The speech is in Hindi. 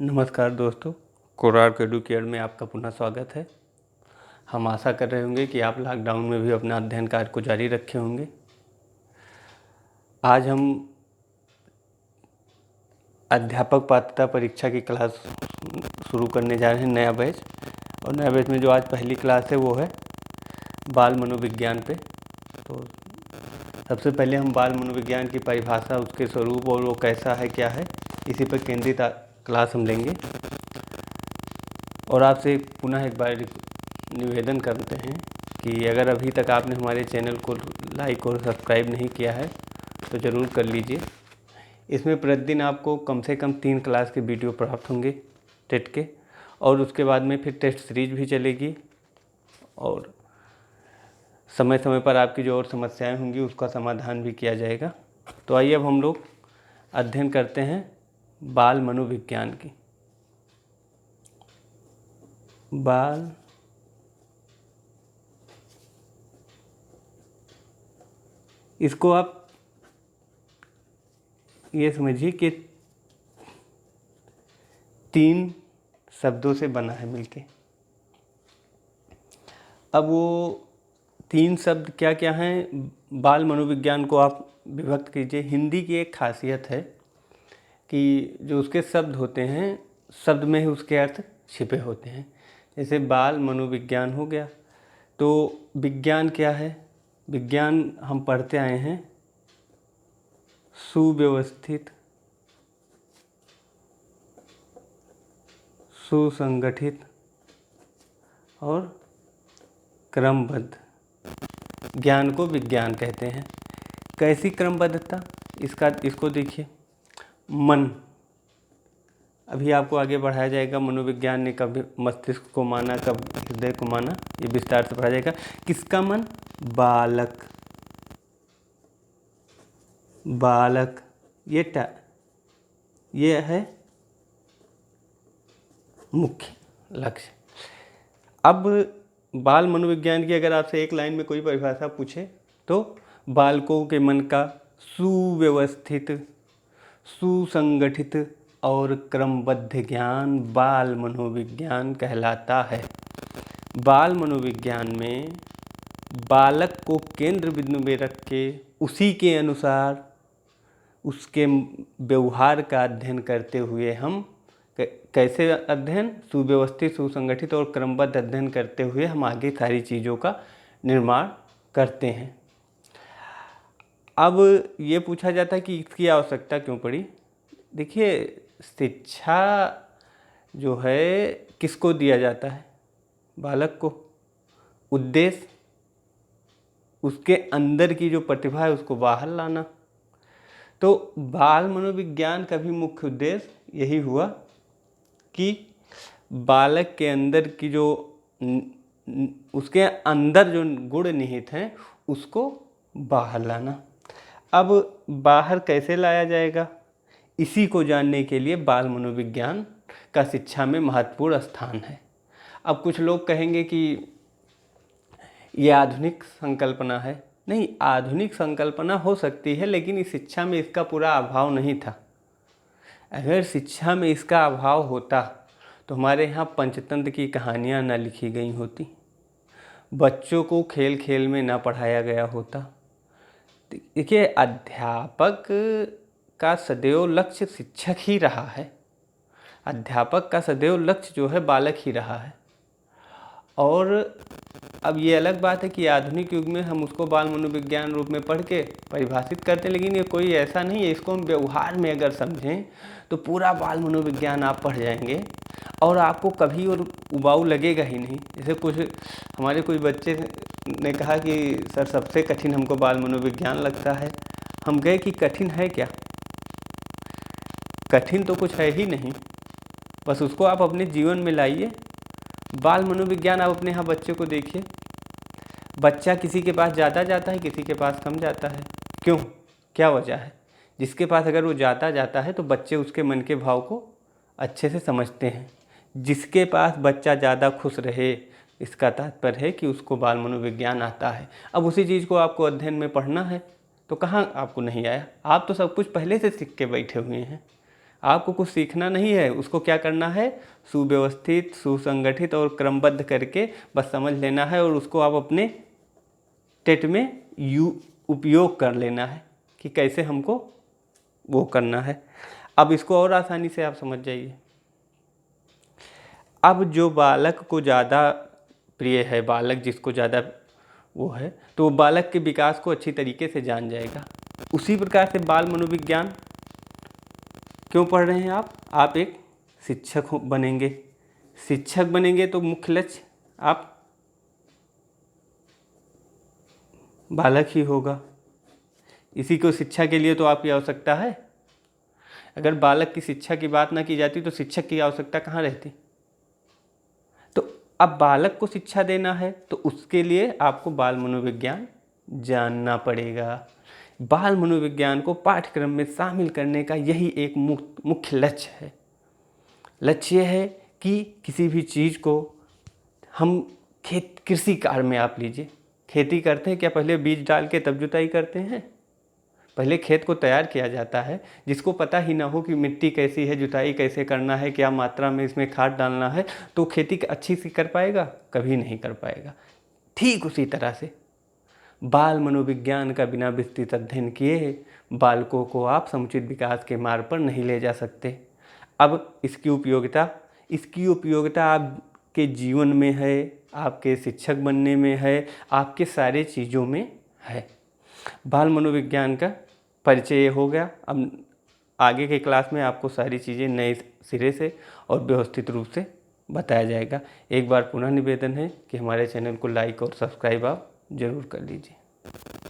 नमस्कार दोस्तों, कोरार एडुकेयर में आपका पुनः स्वागत है। हम आशा कर रहे होंगे कि आप लॉकडाउन में भी अपना अध्ययन कार्य को जारी रखे होंगे। आज हम अध्यापक पात्रता परीक्षा की क्लास शुरू करने जा रहे हैं, नया बैच। और नया बैच में जो आज पहली क्लास है वो है बाल मनोविज्ञान पे। तो सबसे पहले हम बाल मनोविज्ञान की परिभाषा, उसके स्वरूप और वो कैसा है क्या है, इसी पर केंद्रित क्लास हम लेंगे। और आपसे पुनः एक बार निवेदन करते हैं कि अगर अभी तक आपने हमारे चैनल को लाइक और सब्सक्राइब नहीं किया है तो ज़रूर कर लीजिए। इसमें प्रतिदिन आपको कम से कम 3 क्लास के वीडियो प्राप्त होंगे टेट के, और उसके बाद में फिर टेस्ट सीरीज भी चलेगी और समय समय पर आपकी जो और समस्याएं होंगी उसका समाधान भी किया जाएगा। तो आइए अब हम लोग अध्ययन करते हैं बाल मनोविज्ञान की। बाल इसको आप ये समझिए कि 3 शब्दों से बना है मिलके। अब वो 3 शब्द क्या क्या हैं, बाल मनोविज्ञान को आप विभक्त कीजिए। हिंदी की एक खासियत है कि जो उसके शब्द होते हैं, शब्द में ही उसके अर्थ छिपे होते हैं। जैसे बाल मनोविज्ञान हो गया, तो विज्ञान क्या है? विज्ञान हम पढ़ते आए हैं सुव्यवस्थित, सुसंगठित और क्रमबद्ध ज्ञान को विज्ञान कहते हैं। कैसी क्रमबद्धता? इसको देखिए। मन, अभी आपको आगे बढ़ाया जाएगा। मनोविज्ञान ने कब मस्तिष्क को माना, कब हृदय को माना, ये विस्तार से पढ़ा जाएगा। किसका मन? बालक। बालक ये है मुख्य लक्ष्य। अब बाल मनोविज्ञान की अगर आपसे एक लाइन में कोई परिभाषा पूछे तो बालकों के मन का सुव्यवस्थित, सुसंगठित और क्रमबद्ध ज्ञान बाल मनोविज्ञान कहलाता है। बाल मनोविज्ञान में बालक को केंद्र बिंदु में रख के उसी के अनुसार उसके व्यवहार का अध्ययन करते हुए हम कैसे अध्ययन? सुव्यवस्थित, सुसंगठित और क्रमबद्ध अध्ययन करते हुए हम आगे सारी चीज़ों का निर्माण करते हैं। अब ये पूछा जाता है कि इसकी आवश्यकता क्यों पड़ी। देखिए, शिक्षा जो है किसको दिया जाता है? बालक को। उद्देश्य उसके अंदर की जो प्रतिभा है उसको बाहर लाना। तो बाल मनोविज्ञान का भी मुख्य उद्देश्य यही हुआ कि बालक के अंदर की जो उसके अंदर जो गुण निहित हैं उसको बाहर लाना। अब बाहर कैसे लाया जाएगा, इसी को जानने के लिए बाल मनोविज्ञान का शिक्षा में महत्वपूर्ण स्थान है। अब कुछ लोग कहेंगे कि ये आधुनिक संकल्पना है। नहीं, आधुनिक संकल्पना हो सकती है, लेकिन इस शिक्षा में इसका पूरा अभाव नहीं था। अगर शिक्षा में इसका अभाव होता तो हमारे यहाँ पंचतंत्र की कहानियाँ न लिखी गई होती, बच्चों को खेल खेल में ना पढ़ाया गया होता। देखिए, अध्यापक का सदैव लक्ष्य शिक्षक ही रहा है। अध्यापक का सदैव लक्ष्य जो है बालक ही रहा है। और अब ये अलग बात है कि आधुनिक युग में हम उसको बाल मनोविज्ञान रूप में पढ़ के परिभाषित करते हैं, लेकिन ये कोई ऐसा नहीं है। इसको हम व्यवहार में अगर समझें तो पूरा बाल मनोविज्ञान आप पढ़ जाएंगे और आपको कभी और उबाऊ लगेगा ही नहीं। जैसे हमारे कोई बच्चे ने कहा कि सर सबसे कठिन हमको बाल मनोविज्ञान लगता है। हम कहे कि कठिन है क्या? कठिन तो कुछ है ही नहीं, बस उसको आप अपने जीवन में लाइए। बाल मनोविज्ञान आप अपने यहाँ बच्चे को देखिए। बच्चा किसी के पास ज़्यादा जाता है, किसी के पास कम जाता है। क्यों? क्या वजह है? जिसके पास अगर वो ज़्यादा जाता है तो बच्चे उसके मन के भाव को अच्छे से समझते हैं। जिसके पास बच्चा ज़्यादा खुश रहे, इसका तात्पर्य है कि उसको बाल मनोविज्ञान आता है। अब उसी चीज़ को आपको अध्ययन में पढ़ना है तो कहाँ आपको नहीं आया? आप तो सब कुछ पहले से सीख के बैठे हुए हैं। आपको कुछ सीखना नहीं है, उसको क्या करना है, सुव्यवस्थित, सुसंगठित और क्रमबद्ध करके बस समझ लेना है और उसको आप अपने टेट में उपयोग कर लेना है कि कैसे हमको वो करना है। अब इसको और आसानी से आप समझ जाइए। अब जो बालक को ज़्यादा प्रिय है, बालक जिसको ज़्यादा वो है, तो वो बालक के विकास को अच्छी तरीके से जान जाएगा। उसी प्रकार से बाल मनोविज्ञान क्यों पढ़ रहे हैं आप एक शिक्षक बनेंगे। शिक्षक बनेंगे तो मुख्य लक्ष्य आप बालक ही होगा। इसी को शिक्षा के लिए तो आपकी आवश्यकता है। अगर बालक की शिक्षा की बात ना की जाती तो शिक्षक की आवश्यकता कहाँ रहती। तो अब बालक को शिक्षा देना है तो उसके लिए आपको बाल मनोविज्ञान जानना पड़ेगा। बाल मनोविज्ञान को पाठ्यक्रम में शामिल करने का यही एक मुख्य लक्ष्य है। लक्ष्य यह है कि किसी भी चीज़ को हम कृषि कार्य में आप लीजिए, खेती करते हैं क्या पहले बीज डाल के तब जुताई करते हैं? पहले खेत को तैयार किया जाता है। जिसको पता ही ना हो कि मिट्टी कैसी है, जुताई कैसे करना है, क्या मात्रा में इसमें खाद डालना है, तो खेती अच्छी सी कर पाएगा? कभी नहीं कर पाएगा। ठीक उसी तरह से बाल मनोविज्ञान का बिना विस्तृत अध्ययन किए बालकों को आप समुचित विकास के मार्ग पर नहीं ले जा सकते। अब इसकी उपयोगिता आपके जीवन में है, आपके शिक्षक बनने में है, आपके सारे चीज़ों में है। बाल मनोविज्ञान का परिचय हो गया। अब आगे के क्लास में आपको सारी चीज़ें नए सिरे से और व्यवस्थित रूप से बताया जाएगा। एक बार पुनः निवेदन है कि हमारे चैनल को लाइक और सब्सक्राइब आप ज़रूर कर लीजिए।